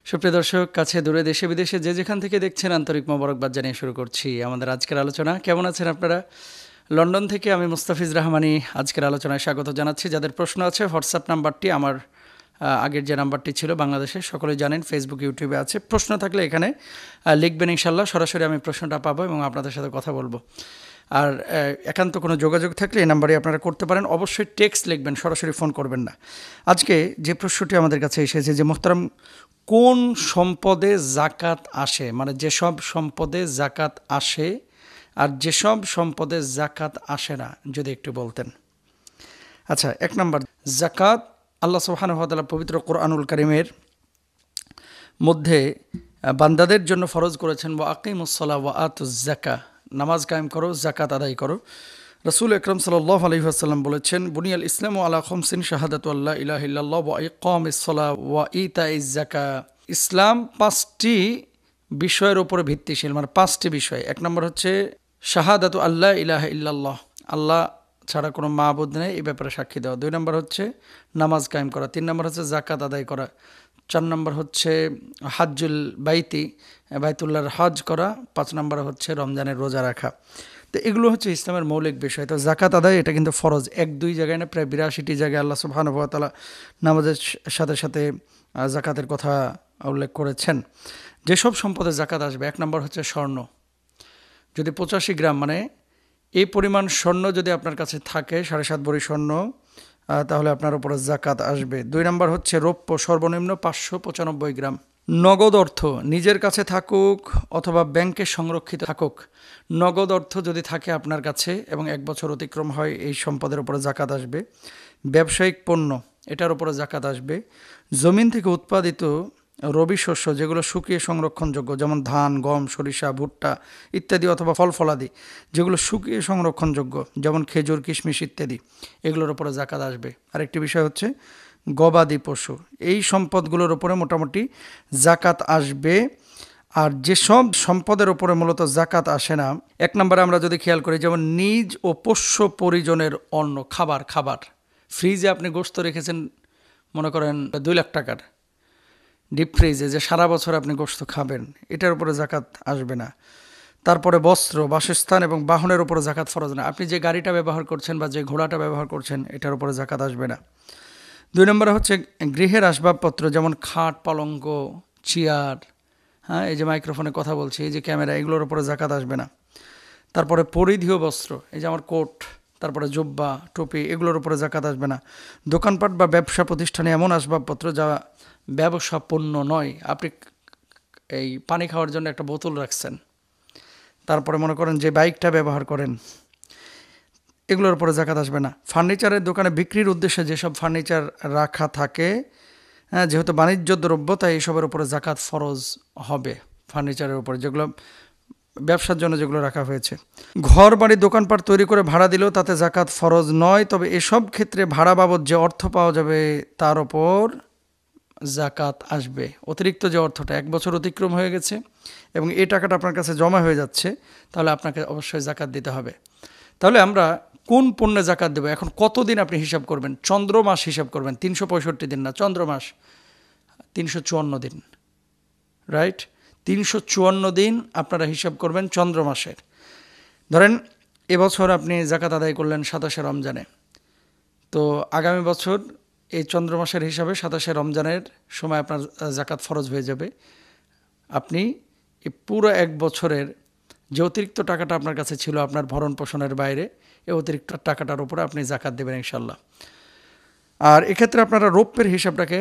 সুপ্রিয় দর্শক, কাছে দূরে দেশে বিদেশে যে যেখান থেকে দেখছেন আন্তরিক মোবারকবাদ জানিয়ে শুরু করছি আমাদের আজকের আলোচনা। কেমন আছেন আপনারা? লন্ডন থেকে আমি মুস্তাফিজ রহমানি আজকের আলোচনায় স্বাগত জানাচ্ছি। যাদের প্রশ্ন আছে হোয়াটসঅ্যাপ নাম্বারটি আমার আগের যে নাম্বারটি ছিল বাংলাদেশে সকলেই জানেন, ফেসবুক ইউটিউবে আছে। প্রশ্ন থাকলে এখানে লিখবেন, ইনশাল্লাহ সরাসরি আমি প্রশ্নটা পাবো এবং আপনাদের সাথে কথা বলবো। আর একান্ত কোনো যোগাযোগ থাকলে এই নাম্বারে আপনারা করতে পারেন। অবশ্যই টেক্সট লিখবেন, সরাসরি ফোন করবেন না। আজকে যে প্রশ্নটি আমাদের কাছে এসেছে যে মোহতারাম, কোন সম্পদে জাকাত আসে, মানে যেসব সম্পদে জাকাত আসে আর যেসব সম্পদে জাকাত আসে না, যদি একটু বলতেন। আচ্ছা, এক নম্বর, জাকাত আল্লাহ সুবহানাহু ওয়া তাআলা পবিত্র কোরআনুল কারীমের মধ্যে বান্দাদের জন্য ফরজ করেছেন, ওয়া আকিমুস-সালাহ ওয়া আতুজ যাকাহ, নামাজ কায়েম করো, জাকাত আদায় করো। রাসূল আকরাম সাল্লাল্লাহু আলাইহি ওয়াসাল্লাম বলেছেন, বুনিয়াল ইসলামু আলা খামসিন শাহাদাতু আল্লা ইলাহা ইল্লাল্লাহ ওয়া ইকামিস-সালাহ ওয়া ইতাইজ যাকাহ। ইসলাম 5টি বিষয়ের উপরে ভিত্তিশীল, মানে 5টি বিষয়। এক নম্বর হচ্ছে শাহাদাতু আল্লা ইলাহা ইল্লাল্লাহ, আল্লাহ ছাড়া কোনো মাবুদ নেই, এই ব্যাপারে সাক্ষী দেওয়া। 2 নম্বর হচ্ছে নামাজ কায়েম করা। 3 নম্বর হচ্ছে জাকাত আদায় করা। 4 নম্বর হচ্ছে হাজ্জুল বাইতি, বাইতুল্লাহর হজ করা। 5 নম্বর হচ্ছে রমজানের রোজা রাখা। তো এগুলো হচ্ছে ইসলামের মৌলিক বিষয়। তো জাকাত আদায় এটা কিন্তু ফরজ, 1-2 জায়গায় না, প্রায় 82টি জায়গায় আল্লাহ সুবহানাহু ওয়া তাআলা নামাজের সাথে সাথে জাকাতের কথা উল্লেখ করেছেন। যেসব সম্পদে জাকাত আসবে, 1 নম্বর হচ্ছে স্বর্ণ। যদি 85 গ্রাম, মানে এই পরিমাণ স্বর্ণ যদি আপনার কাছে থাকে, 7.5 ভরি স্বর্ণ, তাহলে আপনার উপরে জাকাত আসবে। 2 নম্বর হচ্ছে রৌপ্য, সর্বনিম্ন 595 গ্রাম। নগদ অর্থ নিজের কাছে থাকুক অথবা ব্যাংকে সংরক্ষিত থাকুক, নগদ অর্থ যদি থাকে আপনার কাছে এবং 1 বছর অতিক্রম হয়, এই সম্পদের উপরে জাকাত আসবে। ব্যবসায়িক পণ্য, এটার উপরে জাকাত আসবে। জমিন থেকে উৎপাদিত রবি শস্য, যেগুলো শুকিয়ে সংরক্ষণযোগ্য, যেমন ধান, গম, সরিষা, ভুট্টা ইত্যাদি, অথবা ফল ফলাদি যেগুলো শুকিয়ে সংরক্ষণযোগ্য, যেমন খেজুর, কিশমিশ ইত্যাদি, এগুলোর উপরে জাকাত আসবে। আরেকটি বিষয় হচ্ছে গবাদি পশু, এই সম্পদগুলোর উপরে মোটামুটি জাকাত আসবে। আর যেসব সম্পদের উপরে মূলত জাকাত আসে না, 1 নম্বরে আমরা যদি খেয়াল করি, যেমন নিজ ও পোষ্য পরিজনের অন্ন, খাবার। ফ্রিজে আপনি গোশত রেখেছেন, মনে করেন 2 লাখ টাকার ডিপ ফ্রিজে, যে সারা বছর আপনি গোশত খাবেন, এটার উপরে জাকাত আসবে না। তারপরে বস্ত্র, বাসস্থান এবং বাহনের উপরে জাকাত ফরজ না। আপনি যে গাড়িটা ব্যবহার করছেন বা যে ঘোড়াটা ব্যবহার করছেন, এটার উপরে জাকাত আসবে না। 2 নম্বরে হচ্ছে গৃহের আসবাবপত্র, যেমন খাট, পালঙ্ক, চেয়ার, এই যে মাইক্রোফোনে কথা বলছি, এই যে ক্যামেরা, এগুলোর উপরে জাকাত আসবে না। তারপরে পরিধেয় বস্ত্র, এই যে আমার কোট, তারপরে জুব্বা, টুপি, এগুলোর উপরে জাকাত আসবে না। দোকানপাট বা ব্যবসা প্রতিষ্ঠানে এমন আসবাবপত্র যা ব্যবসা পণ্য নয়, আপনি এই পানি খাওয়ার জন্য একটা বোতল রাখছেন, তারপরে মনে করেন যে বাইকটা ব্যবহার করেন, এগুলোর উপরে জাকাত আসবে না। ফার্নিচারের দোকানে বিক্রির উদ্দেশ্যে যেসব ফার্নিচার রাখা থাকে, যেহেতু বাণিজ্য দ্রব্য, তাই এইসবের উপরে জাকাত ফরজ হবে। ফার্নিচারের উপরে, যেগুলো ব্যবসার জন্য যেগুলো রাখা হয়েছে। ঘর বাড়ি দোকানপাট তৈরি করে ভাড়া দিলেও তাতে জাকাত ফরজ নয়, তবে এসব ক্ষেত্রে ভাড়া বাবদ যে অর্থ পাওয়া যাবে তার ওপর জাকাত আসবে। অতিরিক্ত যে অর্থটা 1 বছর অতিক্রম হয়ে গেছে এবং এই টাকাটা আপনার কাছে জমা হয়ে যাচ্ছে, তাহলে আপনাকে অবশ্যই জাকাত দিতে হবে। তাহলে আমরা কোন পণ্যে জাকাত দেবো? এখন কতদিন আপনি হিসাব করবেন? চন্দ্র মাস হিসাব করবেন, 365 দিন না, চন্দ্র মাস 354 দিন, রাইট? 354 দিন আপনারা হিসাব করবেন চন্দ্র মাসের। ধরেন এবছর আপনি জাকাত আদায় করলেন 27শে রমজানে, তো আগামী বছর এই চন্দ্র মাসের হিসাবে 27শে রমজানের সময় আপনার জাকাত ফরজ হয়ে যাবে। আপনি এই পুরো 1 বছরের যে অতিরিক্ত টাকাটা আপনার কাছে ছিল আপনার ভরণ পোষণের বাইরে, এই অতিরিক্ত টাকাটার উপরে আপনি জাকাত দেবেন ইনশাল্লাহ। আর এক্ষেত্রে আপনারা রৌপ্যের হিসাবটাকে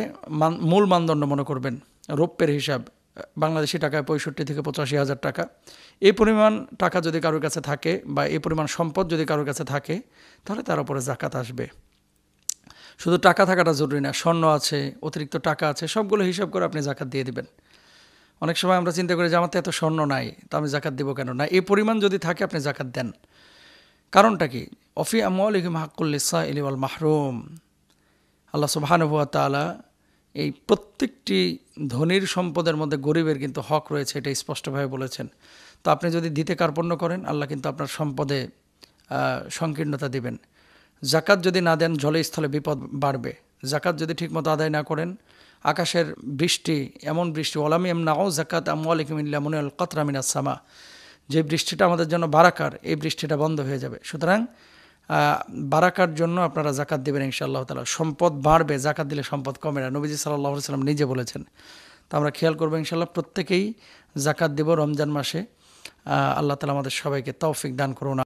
মূল মানদণ্ড মনে করবেন। রৌপ্যের হিসাব বাংলাদেশি টাকায় 65 থেকে 85 হাজার টাকা। এই পরিমাণ টাকা যদি কারোর কাছে থাকে বা এই পরিমাণ সম্পদ যদি কারোর কাছে থাকে, তাহলে তার উপরে জাকাত আসবে। শুধু টাকা থাকাটা জরুরি না, স্বর্ণ আছে, অতিরিক্ত টাকা আছে, সবগুলো হিসাব করে আপনি জাকাত দিয়ে দিবেন। অনেক সময় আমরা চিন্তা করি যে আমার তো এত স্বর্ণ নাই, তো আমি জাকাত দিব কেন? না, এই পরিমাণ যদি থাকে আপনি জাকাত দেন। কারণটা কি? অফি আমওয়ালিহিম হাক্কুল লিসাইলি ওয়াল মাহরুম, আল্লাহ সুবহানাহু ওয়া তাআলা এই প্রত্যেকটি ধনীর সম্পদের মধ্যে গরিবের কিন্তু হক রয়েছে, এটা স্পষ্টভাবে বলেছেন। তো আপনি যদি দিতে কার্পণ্য করেন, আল্লাহ কিন্তু আপনার সম্পদে সংকীর্ণতা দিবেন। জাকাত যদি না দেন, জলে স্থলে বিপদ বাড়বে। জাকাত যদি ঠিকমতো আদায় না করেন, আকাশের বৃষ্টি, এমন বৃষ্টি ওয়ালাম ইয়ামনাউ যাকাত আমওয়ালিকুম ইল্লা মুনিয়াল কাতরা মিনাস সামা, যে বৃষ্টিটা আমাদের জন্য বারাকার, এই বৃষ্টিটা বন্ধ হয়ে যাবে। সুতরাং বারাকার জন্য আপনারা জাকাত দেবেন ইনশাআল্লাহ তাআলা। সম্পদ বাড়বে, জাকাত দিলে সম্পদ কমে না, নবীজি সাল্লাল্লাহু আলাইহি ওয়াসাল্লাম নিজে বলেছেন। তো আমরা খেয়াল করবো ইনশাআল্লাহ, প্রত্যেকেই জাকাত দেব রমজান মাসে। আল্লাহ তাআলা আমাদের সবাইকে তৌফিক দান করুন।